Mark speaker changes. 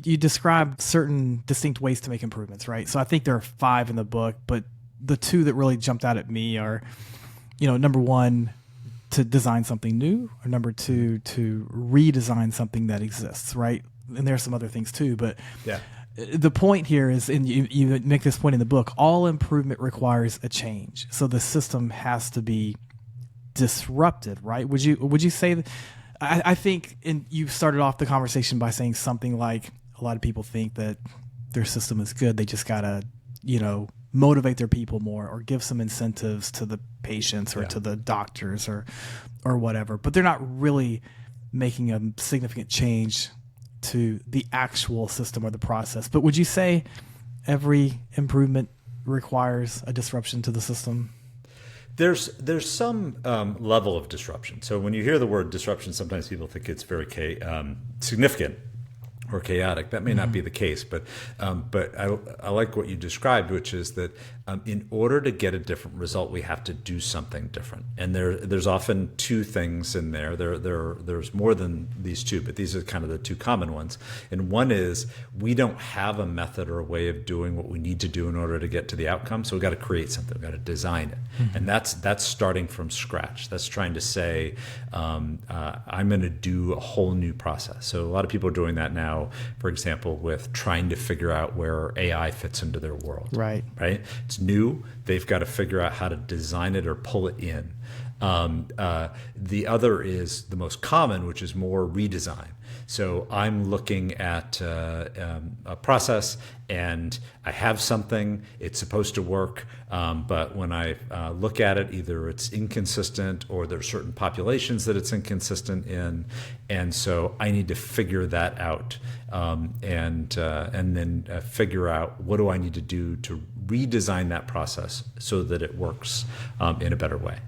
Speaker 1: you described certain distinct ways to make improvements, right? So I think there are five in the book, but the two that really jumped out at me are, number one, to design something new, or number two, to redesign something that exists, right? And there are some other things too, but
Speaker 2: Yeah.
Speaker 1: the point here is, and you make this point in the book, all improvement requires a change. So the system has to be disrupted, right? Would you say that? I think, and you started off the conversation by saying something like, a lot of people think that their system is good. They just gotta, motivate their people more, or give some incentives to the patients or to the doctors or whatever. But they're not really making a significant change to the actual system or the process. But would you say every improvement requires a disruption to the system?
Speaker 2: There's some level of disruption. So when you hear the word disruption, sometimes people think it's very significant or chaotic. That may not be the case, but I like what you described, which is that in order to get a different result, we have to do something different. And there's often two things in there. There's more than these two, but these are kind of the two common ones. And one is, we don't have a method or a way of doing what we need to do in order to get to the outcome. So we've got to create something. We've got to design it. And that's starting from scratch. That's trying to say, I'm going to do a whole new process. So a lot of people are doing that now, for example, with trying to figure out where AI fits into their world.
Speaker 1: Right.
Speaker 2: It's new. They've got to figure out how to design it or pull it in. The other is the most common, which is more redesign. So I'm looking at a process, and I have something, it's supposed to work, but when I look at it, either it's inconsistent or there's certain populations that it's inconsistent in, and so I need to figure that out, and then figure out, what do I need to do to redesign that process so that it works in a better way.